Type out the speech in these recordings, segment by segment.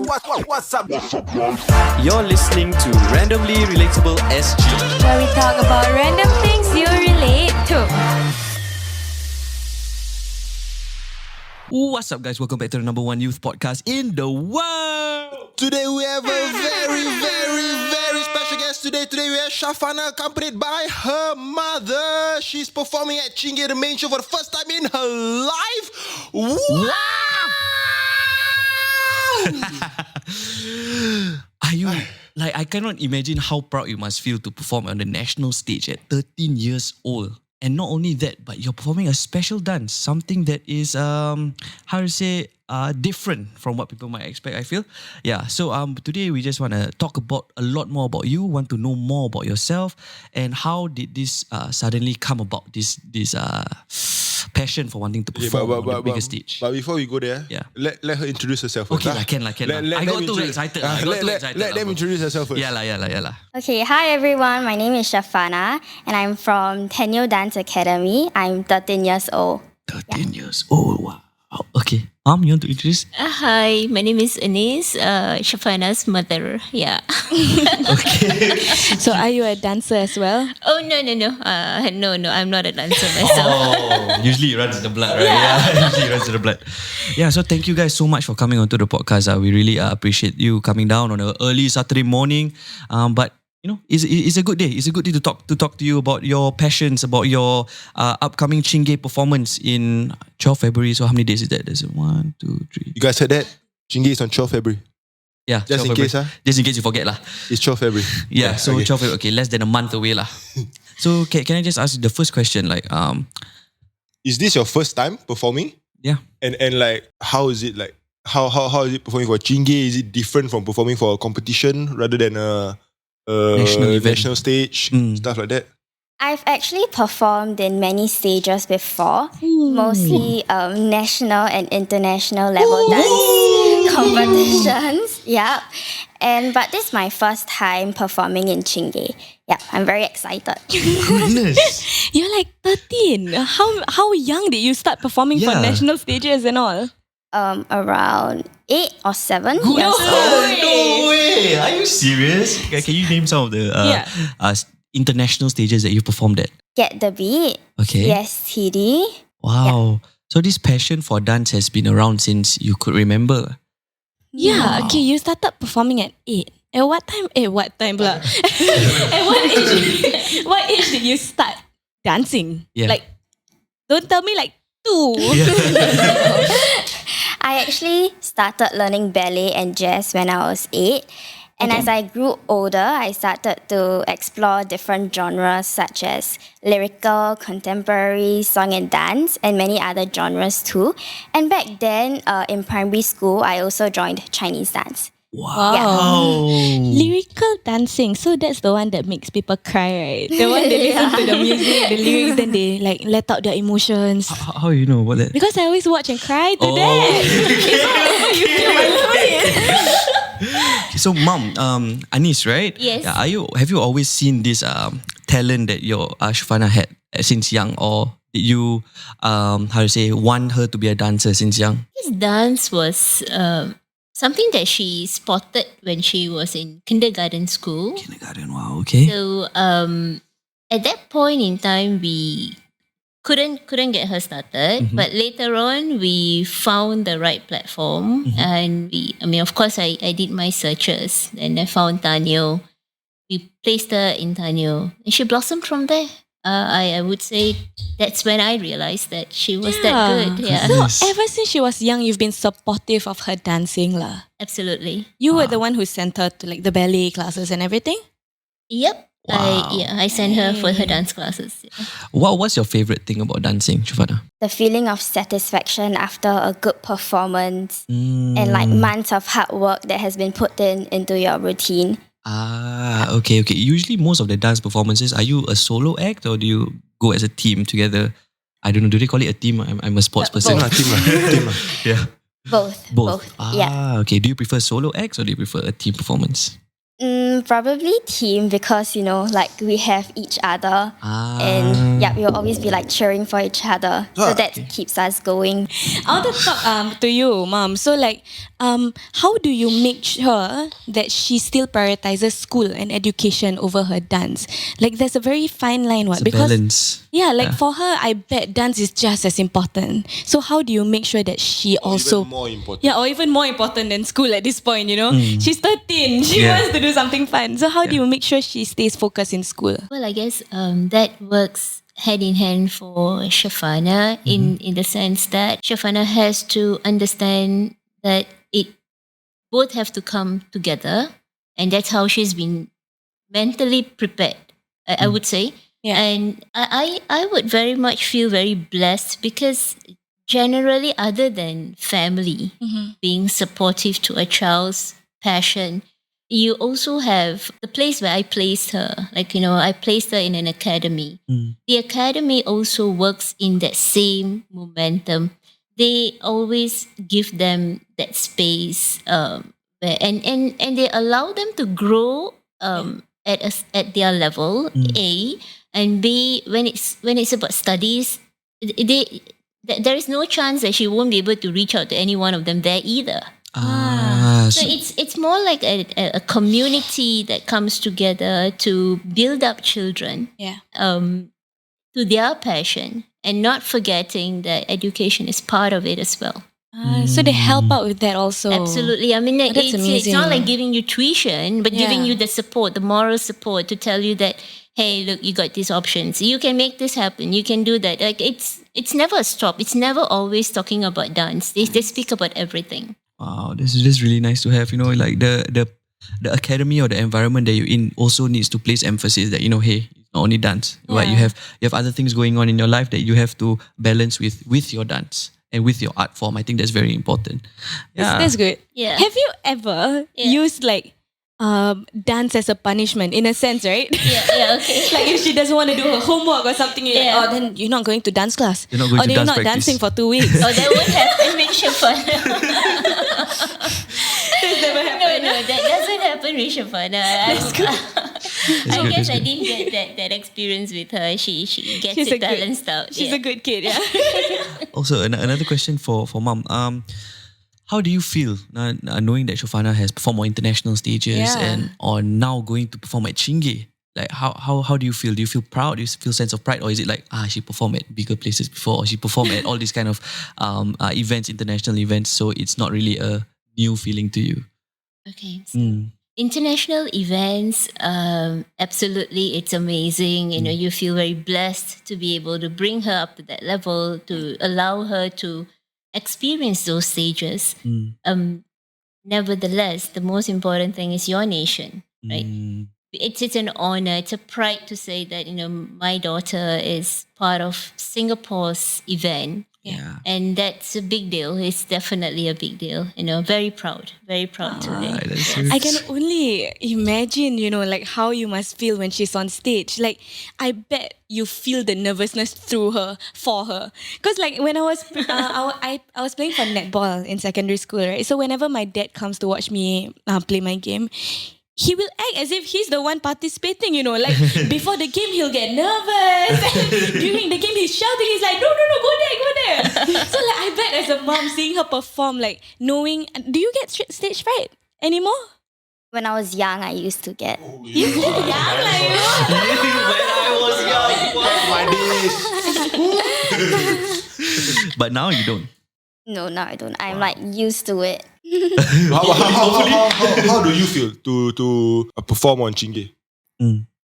What's up? You're listening to Randomly Relatable SG, where we talk about random things you relate to. What's up, guys? Welcome back to the number one youth podcast in the world. Today we have a very special guest. Today we have Shafana, accompanied by her mother. She's performing at Chingay, the main show, for the first time in her life. Wow! Are you I cannot imagine how proud you must feel to perform on the national stage at 13 years old. And not only that, but you're performing a special dance, something that is different from what people might expect, I feel. Yeah, so today we just want to talk about a lot more about you, want to know more about yourself, and how did this suddenly come about, this passion for wanting to perform on the bigger stage. But before we go there, let her introduce herself first. Okay, I can. I got too excited. Let them introduce herself first. Yeah. Okay, hi everyone. My name is Shafana, and I'm from Tenyo Dance Academy. I'm 13 years old. 13 years old. Wow. Okay, Mom, you want to introduce? Hi, my name is Anise, Shafana's mother. Yeah. Okay. So are you a dancer as well? Oh, no. No, I'm not a dancer myself. Oh, usually it runs in the blood, right? Yeah, usually it runs in the blood. Yeah, so thank you guys so much for coming onto the podcast. We really appreciate you coming down on an early Saturday morning. But you know, it's a good day. It's a good day to talk to you about your passions, about your upcoming Chingay performance in 12 February. So how many days is that? There's 1, 2, 3. You guys heard that? Chingay is on 12 February. Yeah, Just in case, Just in case you forget lah. It's 12 February. Yeah, so okay. 12 February. Okay, less than a month away lah. So can I just ask you the first question? Is this your first time performing? Yeah. And like, how is it like? How is it performing for Chingay? Is it different from performing for a competition rather than a national stage, stuff like that? I've actually performed in many stages before, mostly national and international level dance competitions. Yeah, but this is my first time performing in Chingay. Yeah, I'm very excited. Goodness. You're like 13. How young did you start performing for national stages and all? Around 8 or 7 years No old. way! Are you serious? Can you name some of the international stages that you've performed at? Get the Beat. Okay. Yes, TD. Wow. So this passion for dance has been around since you could remember. Yeah. Wow. Okay, you started performing at 8. At what time? At what age? What age did you start dancing? Yeah. Like, don't tell me like 2. I actually started learning ballet and jazz when I was 8. And as I grew older, I started to explore different genres such as lyrical, contemporary, song and dance, and many other genres too. And back then, in primary school, I also joined Chinese dance. Wow. Lyrical dancing. So that's the one that makes people cry, right? The one that listen to the music, the lyrics, then they like let out their emotions. How do you know about that? Because I always watch and cry to that. So, Mom, Anis, right? Yes. Have you always seen this talent that your Shafana had since young, or did you want her to be a dancer since young? This dance was something that she spotted when she was in kindergarten school. Kindergarten, wow, okay. So at that point in time, we couldn't get her started, but later on we found the right platform, and of course I did my searches, and I found Tanyo. We placed her in Tanyo, and she blossomed from there. I would say that's when I realized that she was that good. Yeah, so ever since she was young, you've been supportive of her dancing lah. Absolutely. You were the one who sent her to like the ballet classes and everything? Yep. Wow. I sent her for her dance classes. Yeah. What's your favourite thing about dancing, Shafana? The feeling of satisfaction after a good performance and like months of hard work that has been put into your routine. Okay. Usually most of the dance performances, are you a solo act or do you go as a team together? I don't know, do they call it a team? I'm a sports person. Team. Yeah. Both. Yeah. Okay. Do you prefer solo acts or do you prefer a team performance? Probably team because, like we have each other. And yeah, we'll always be like cheering for each other. So that keeps us going. I want to talk to you, Mom. So how do you make sure that she still prioritizes school and education over her dance? Like there's a very fine line, It's a balance. Yeah, for her, I bet dance is just as important. So how do you make sure that she also even more important. Yeah, or even more important than school at this point, She's 13. She wants to do something fun. So how do you make sure she stays focused in school? Well, I guess that works hand in hand for Shafana in the sense that Shafana has to understand that it both have to come together, and that's how she's been mentally prepared, I would say. Yeah. And I would very much feel very blessed because generally, other than family being supportive to a child's passion, you also have the place where I placed her. I placed her in an academy. The academy also works in that same momentum. They always give them that space, and they allow them to grow at their level, A, and B, when it's about studies, there is no chance that she won't be able to reach out to any one of them there either. So it's more like a community that comes together to build up children to their passion, and not forgetting that education is part of it as well. So they help out with that also. Absolutely. I mean, that's it's amazing. not like giving you tuition, but giving Yeah. you the support, the moral support to tell you that, hey, look, you got these options. You can make this happen. You can do that. Like it's never a stop. It's never always talking about dance. They speak about everything. Wow, this is just really nice to have. Like the academy or the environment that you're in also needs to place emphasis that hey, it's not only dance, right? You have other things going on in your life that you have to balance with your dance and with your art form. I think that's very important. Yeah, That's good. Yeah. Have you ever used dance as a punishment in a sense, right? Yeah, okay. Like if she doesn't want to do her homework or something, you're like, then you're not going to dance class. You're not going or to then dance you're not practice. dancing for 2 weeks. Oh, that would happen with Shafana. That's never happened. No, that doesn't happen with Shafana. I good, guess that's I didn't get that experience with her. She gets She's it balanced out. She's a good kid, yeah. Also, another question for Mom. How do you feel knowing that Shafana has performed on international stages and on now going to perform at Chingay? Like how do you feel? Do you feel proud? Do you feel sense of pride, or is it like she performed at bigger places before, or she performed at all these kind of events, international events? So it's not really a new feeling to you. Okay. So international events, absolutely, it's amazing. You feel very blessed to be able to bring her up to that level, to allow her to experience those stages. Nevertheless, the most important thing is your nation, right? It's an honor, it's a pride to say that my daughter is part of Singapore's event. Yeah. And that's a big deal. It's definitely a big deal. Very proud today. I can only imagine, how you must feel when she's on stage. Like, I bet you feel the nervousness for her. Because when I was, I was playing for netball in secondary school, right? So whenever my dad comes to watch me play my game, he will act as if he's the one participating, like before the game he'll get nervous. During the game he's shouting, he's like, no, go there. So I bet as a mom seeing her perform, knowing, do you get stage fright anymore? When I was young, I used to get. You still young like you. When I was young. But now you don't. No, I don't. I'm used to it. How do you feel to perform on Chingay?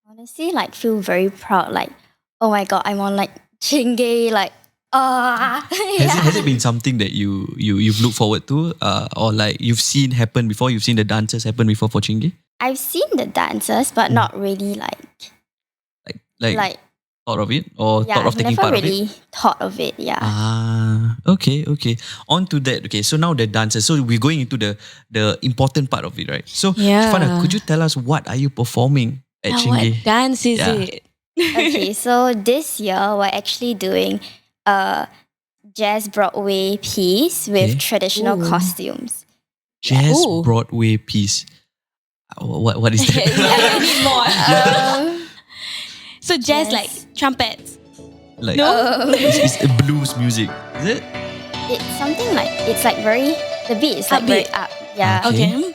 Honestly, feel very proud. Oh my god, I'm on Chingay. Has it been something that you've looked forward to, or you've seen happen before? You've seen the dancers happen before for Chingay? I've seen the dancers, but not really thought of it, or thought of I've taking never part of really it. thought of it. Yeah. Okay. On to that. Okay, so now the dancers. So we're going into the important part of it, right? So, Yeah. Shafana, could you tell us what are you performing at Chingay? What dance is Yeah. it? Okay, so this year we're actually doing a jazz Broadway piece with Okay. traditional Ooh. costumes. Jazz Ooh. Broadway piece. What is that? I need more. So jazz Yes. like trumpets. Like No? it's a blues music, is it? It's something like, it's like very, the beat is like very Upbeat. up. Yeah. Okay. Okay.